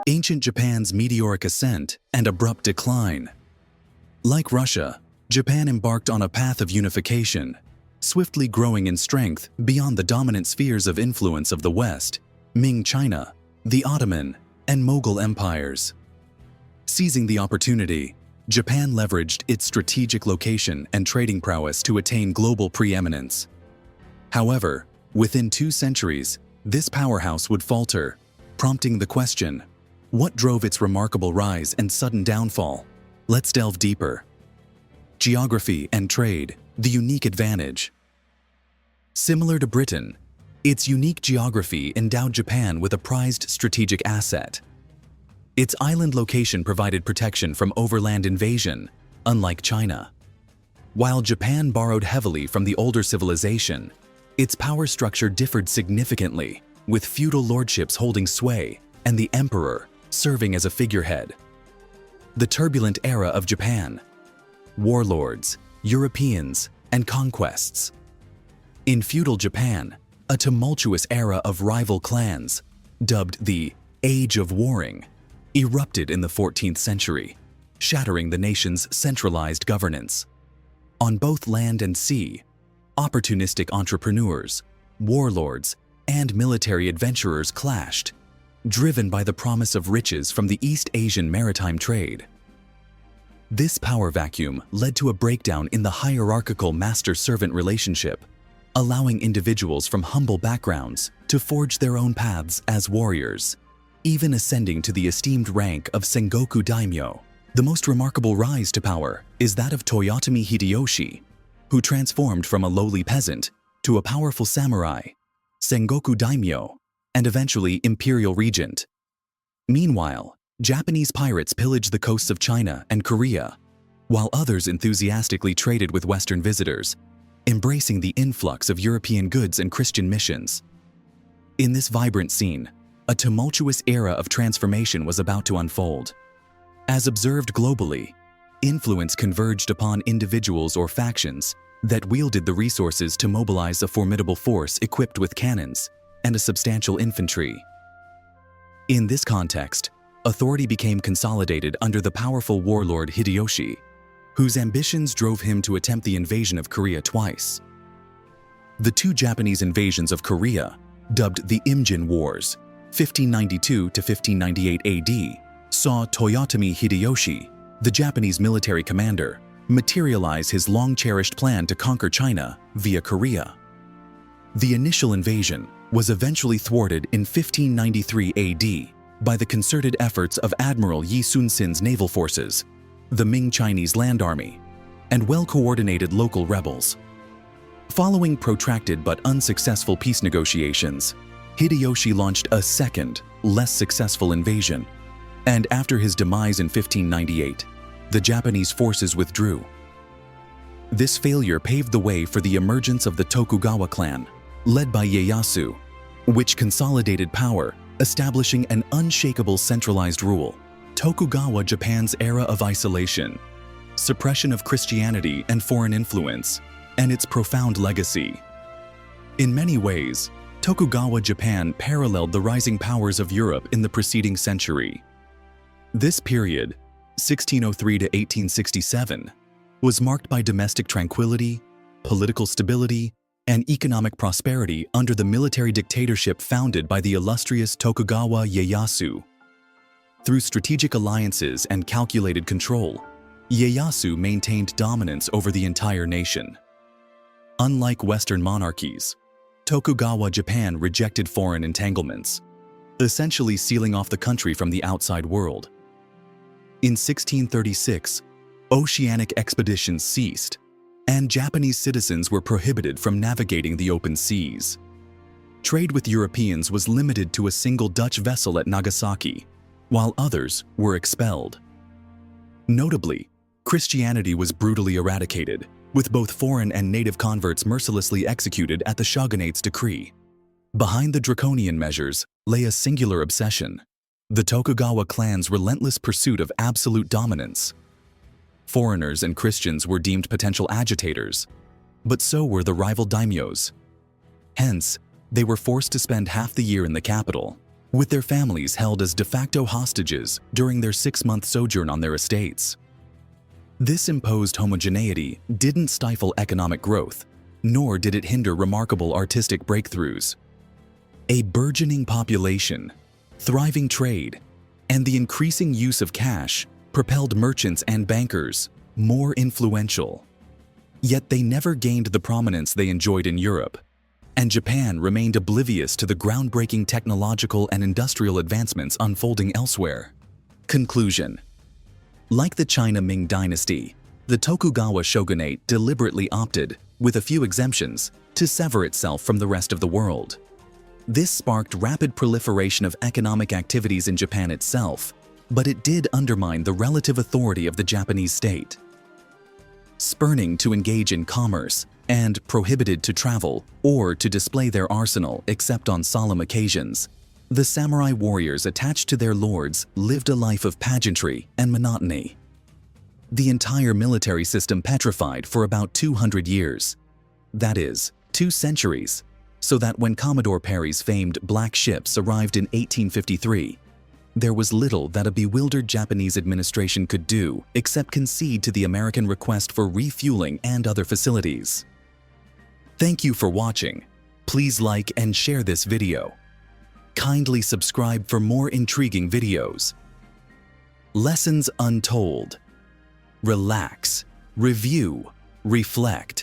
Ancient Japan's meteoric ascent and abrupt decline. Like Russia, Japan embarked on a path of unification, swiftly growing in strength beyond the dominant spheres of influence of the West, Ming China, the Ottoman, and Mogul empires. Seizing the opportunity, Japan leveraged its strategic location and trading prowess to attain global preeminence. However, within 2 centuries, this powerhouse would falter, prompting the question, what drove its remarkable rise and sudden downfall? Let's delve deeper. Geography and trade, the unique advantage. Similar to Britain, its unique geography endowed Japan with a prized strategic asset. Its island location provided protection from overland invasion, unlike China. While Japan borrowed heavily from the older civilization, its power structure differed significantly, with feudal lordships holding sway and the emperor serving as a figurehead. The turbulent era of Japan. Warlords, Europeans, and conquests. In feudal Japan, a tumultuous era of rival clans, dubbed the Age of Warring, erupted in the 14th century, shattering the nation's centralized governance. On both land and sea, opportunistic entrepreneurs, warlords, and military adventurers clashed, driven by the promise of riches from the East Asian maritime trade. This power vacuum led to a breakdown in the hierarchical master-servant relationship, allowing individuals from humble backgrounds to forge their own paths as warriors, even ascending to the esteemed rank of Sengoku daimyo. The most remarkable rise to power is that of Toyotomi Hideyoshi, who transformed from a lowly peasant to a powerful samurai, Sengoku daimyo, and eventually imperial regent. Meanwhile, Japanese pirates pillaged the coasts of China and Korea, while others enthusiastically traded with Western visitors, embracing the influx of European goods and Christian missions. In this vibrant scene, a tumultuous era of transformation was about to unfold. As observed globally, influence converged upon individuals or factions that wielded the resources to mobilize a formidable force equipped with cannons and a substantial infantry. In this context, authority became consolidated under the powerful warlord Hideyoshi, whose ambitions drove him to attempt the invasion of Korea twice. The 2 Japanese invasions of Korea, dubbed the Imjin Wars, 1592 to 1598 AD, saw Toyotomi Hideyoshi, the Japanese military commander, materialize his long-cherished plan to conquer China via Korea. The initial invasion was eventually thwarted in 1593 AD by the concerted efforts of Admiral Yi Sun-sin's naval forces, the Ming Chinese Land Army, and well-coordinated local rebels. Following protracted but unsuccessful peace negotiations, Hideyoshi launched a second, less successful invasion, and after his demise in 1598, the Japanese forces withdrew. This failure paved the way for the emergence of the Tokugawa clan, led by Ieyasu, which consolidated power, establishing an unshakable centralized rule. Tokugawa Japan's era of isolation, suppression of Christianity and foreign influence, and its profound legacy. In many ways, Tokugawa Japan paralleled the rising powers of Europe in the preceding century. This period, 1603 to 1867, was marked by domestic tranquility, political stability, and economic prosperity under the military dictatorship founded by the illustrious Tokugawa Ieyasu. Through strategic alliances and calculated control, Ieyasu maintained dominance over the entire nation. Unlike Western monarchies, Tokugawa Japan rejected foreign entanglements, essentially sealing off the country from the outside world. In 1636, oceanic expeditions ceased, and Japanese citizens were prohibited from navigating the open seas. Trade with Europeans was limited to a single Dutch vessel at Nagasaki, while others were expelled. Notably, Christianity was brutally eradicated, with both foreign and native converts mercilessly executed at the shogunate's decree. Behind the draconian measures lay a singular obsession: the Tokugawa clan's relentless pursuit of absolute dominance. Foreigners and Christians were deemed potential agitators, but so were the rival daimyos. Hence, they were forced to spend half the year in the capital, with their families held as de facto hostages during their 6-month sojourn on their estates. This imposed homogeneity didn't stifle economic growth, nor did it hinder remarkable artistic breakthroughs. A burgeoning population, thriving trade, and the increasing use of cash propelled merchants and bankers more influential. Yet they never gained the prominence they enjoyed in Europe, and Japan remained oblivious to the groundbreaking technological and industrial advancements unfolding elsewhere. Conclusion: like the China Ming dynasty, the Tokugawa shogunate deliberately opted, with a few exemptions, to sever itself from the rest of the world. This sparked rapid proliferation of economic activities in Japan itself, but it did undermine the relative authority of the Japanese state. Spurning to engage in commerce and prohibited to travel or to display their arsenal except on solemn occasions, the samurai warriors attached to their lords lived a life of pageantry and monotony. The entire military system petrified for about 200 years. That is, 2 centuries, so that when Commodore Perry's famed black ships arrived in 1853, there was little that a bewildered Japanese administration could do except concede to the American request for refueling and other facilities. Thank you for watching. Please like and share this video. Kindly subscribe for more intriguing videos. Lessons untold. Relax, review, reflect.